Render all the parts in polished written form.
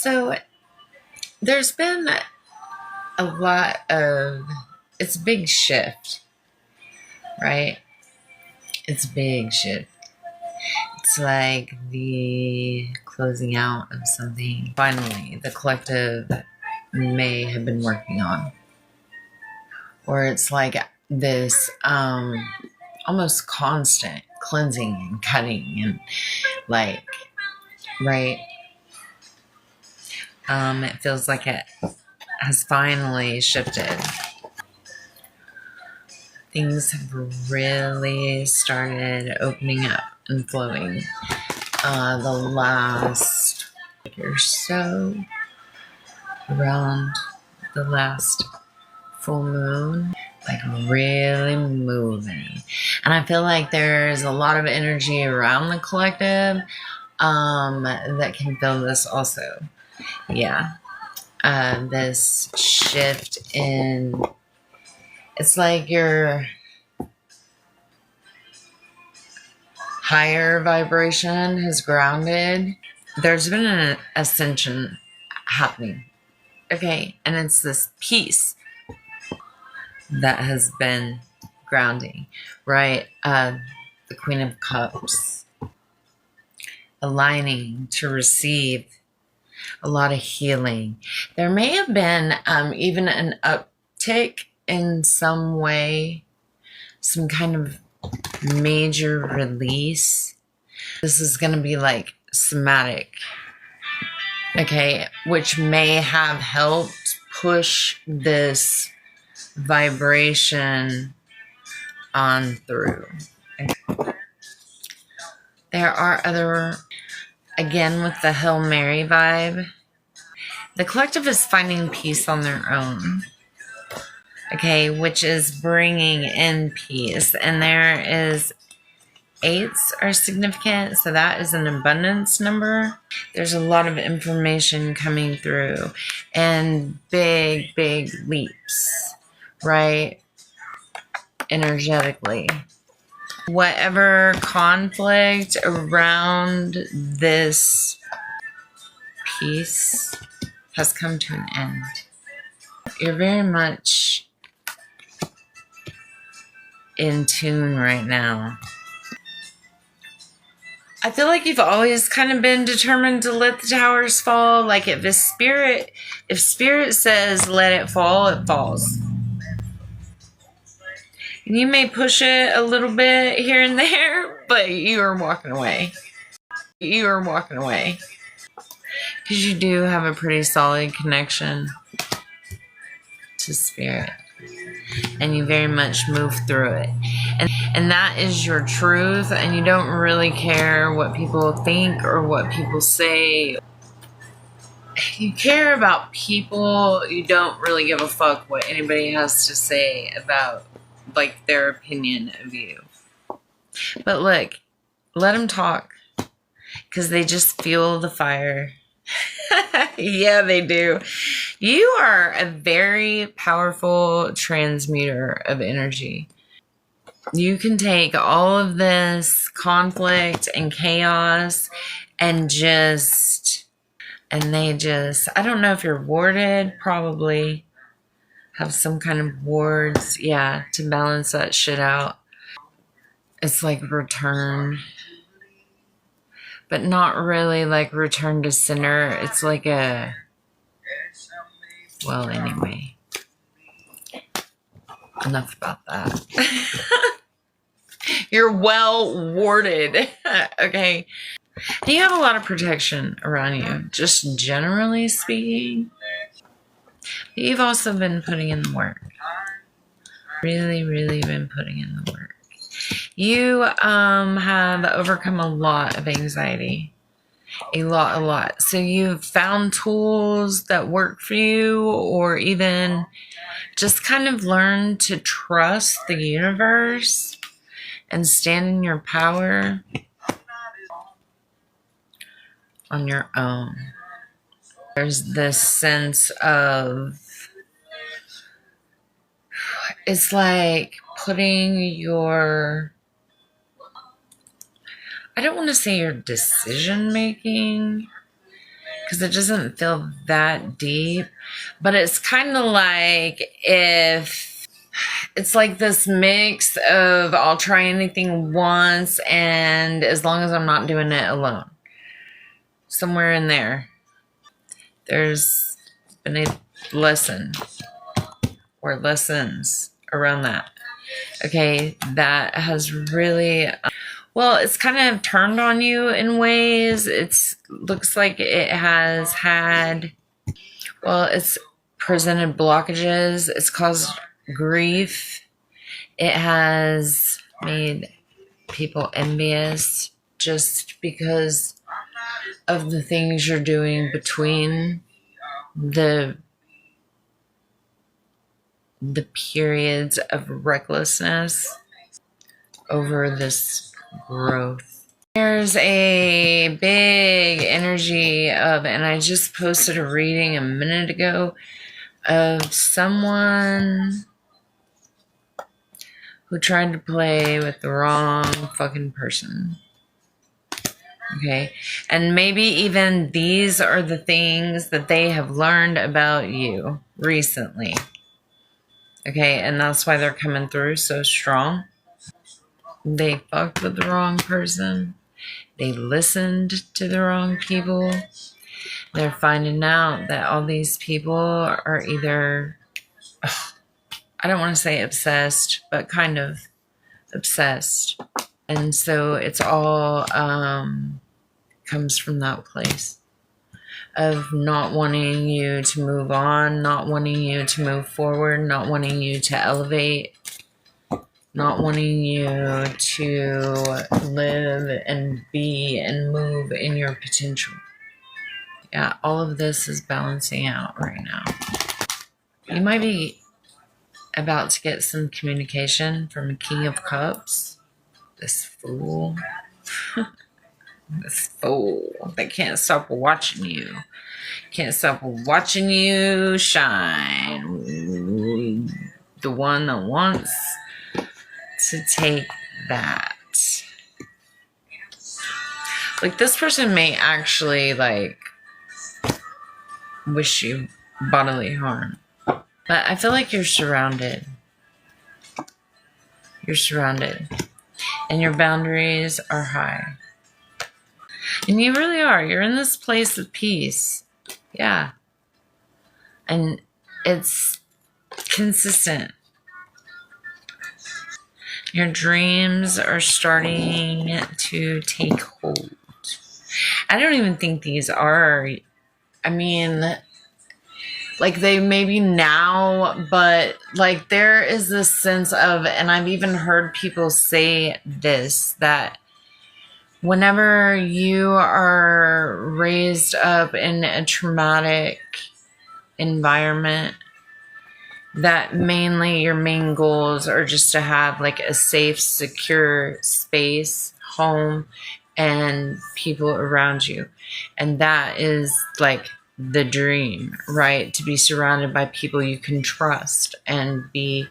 So there's been a lot of, it's a big shift, right? It's a big shift. It's like the closing out of something finally the collective may have been working on. Or it's like this almost constant cleansing and cutting and like, right? It feels like it has finally shifted. Things have really started opening up and flowing. The last year or so, around the last full moon, like really moving. And I feel like there's a lot of energy around the collective that can feel this also. Yeah. This shift in, it's like your higher vibration has grounded. There's been an ascension happening. Okay. And it's this peace that has been grounding, right? The Queen of Cups, aligning to receive a lot of healing. There may have been even an uptick in some way, some kind of major release. This is going to be like somatic, okay, which may have helped push this vibration on through. There are other, again, with the Hail Mary vibe, the collective is finding peace on their own, okay, which is bringing in peace. And there is 8s are significant, so that is an abundance number. There's a lot of information coming through and big leaps, right? Energetically. Whatever conflict around this piece has come to an end. You're very much in tune right now. I feel like you've always kind of been determined to let the towers fall. Like if spirit says let it fall, it falls. And you may push it a little bit here and there, but you are walking away. You are walking away. Because you do have a pretty solid connection to spirit. And you very much move through it. And that is your truth. And you don't really care what people think or what people say. You care about people. You don't really give a fuck what anybody has to say about like their opinion of you. But look, let them talk because they just feel the fire. Yeah, they do. You are a very powerful transmuter of energy. You can take all of this conflict and chaos and they just, I don't know if you're warded, probably have some kind of wards, yeah, to balance that shit out. It's like return, but not really like return to center. It's like a, well, anyway, enough about that. You're well warded, okay? You have a lot of protection around you, just generally speaking. You've also been putting in the work. Really been putting in the work. You have overcome a lot of anxiety. A lot. So you've found tools that work for you, or even just kind of learn to trust the universe and stand in your power on your own. There's this sense of, it's like putting your, I don't want to say your decision making, because it doesn't feel that deep, but it's kind of like if it's like this mix of I'll try anything once, and as long as I'm not doing it alone. Somewhere in there, there's been a lesson or lessons around that. Okay, that has really, well, it's kind of turned on you in ways. It's looks like it has had, well, it's presented blockages. It's caused grief. It has made people envious just because of the things you're doing between the periods of recklessness over this growth. There's a big energy of, and I just posted a reading a minute ago of someone who tried to play with the wrong fucking person. Okay. And maybe even these are the things that they have learned about you recently. Okay. And that's why they're coming through so strong. They fucked with the wrong person. They listened to the wrong people. They're finding out that all these people are either, I don't want to say obsessed, but kind of obsessed. And so it's all comes from that place of not wanting you to move on, not wanting you to move forward, not wanting you to elevate, not wanting you to live and be and move in your potential. Yeah, all of this is balancing out right now. You might be about to get some communication from a King of Cups. This fool. This fool. They can't stop watching you. Can't stop watching you shine. The one that wants to take that. Like, this person may actually, like, wish you bodily harm. But I feel like you're surrounded. You're surrounded. And your boundaries are high. And you really are. You're in this place of peace. Yeah. And it's consistent. Your dreams are starting to take hold. I don't even think these are, I mean, like, they may be now, but like there is this sense of, and I've even heard people say this, that whenever you are raised up in a traumatic environment, that mainly your main goals are just to have like a safe, secure space, home, and people around you. And that is like the dream, right? To be surrounded by people you can trust and be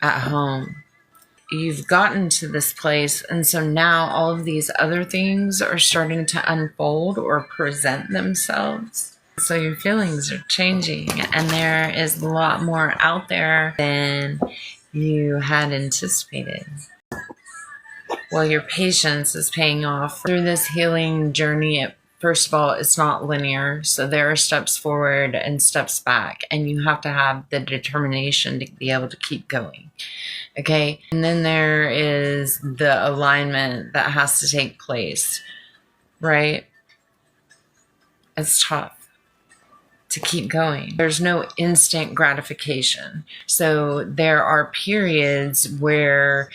at home. You've gotten to this place, and so now all of these other things are starting to unfold or present themselves. So your feelings are changing, and there is a lot more out there than you had anticipated. Well, your patience is paying off through this healing journey. First of all, it's not linear, so there are steps forward and steps back, and you have to have the determination to be able to keep going. Okay, and then there is the alignment that has to take place, right? It's tough to keep going. There's no instant gratification. So there are periods where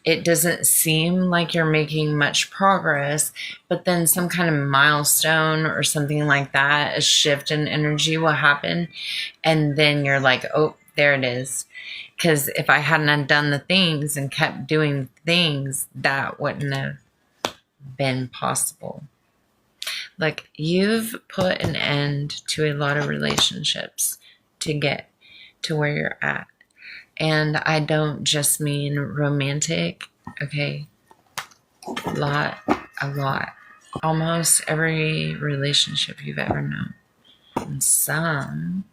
it doesn't seem like you're making much progress, but then some kind of milestone or something like that, a shift in energy will happen. And then you're like, oh, there it is. Because if I hadn't done the things and kept doing things, that wouldn't have been possible. Like, you've put an end to a lot of relationships to get to where you're at. And I don't just mean romantic, okay? A lot. almost every relationship you've ever known. And some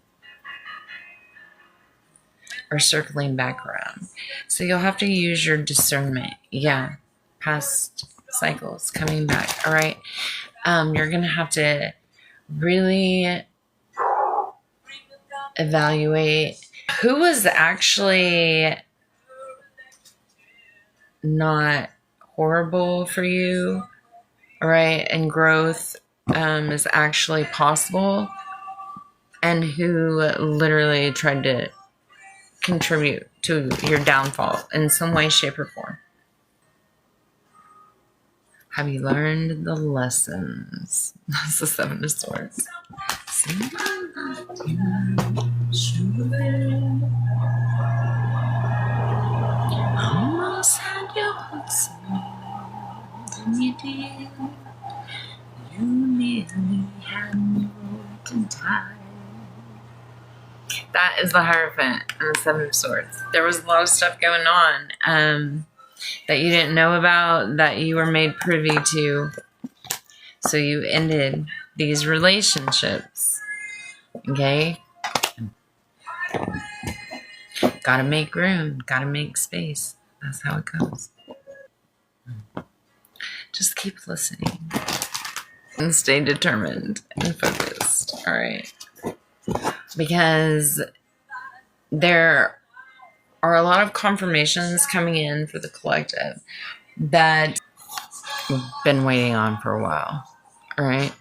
are circling back around. So you'll have to use your discernment. Yeah. Past cycles coming back. All right. You're going to have to really evaluate who was actually not horrible for you. All right. And growth is actually possible. And who literally tried to contribute to your downfall in some way, shape, or form. Have you learned the lessons? That's the Seven of Swords. Almost had your heart sold, and you did. You nearly had me broken tie. That is the Hierophant and the Seven of Swords. There was a lot of stuff going on that you didn't know about, that you were made privy to. So you ended these relationships. Okay? Gotta make room. Gotta make space. That's how it goes. Just keep listening. And stay determined and focused. Alright? Because there are a lot of confirmations coming in for the collective that we've been waiting on for a while. All right.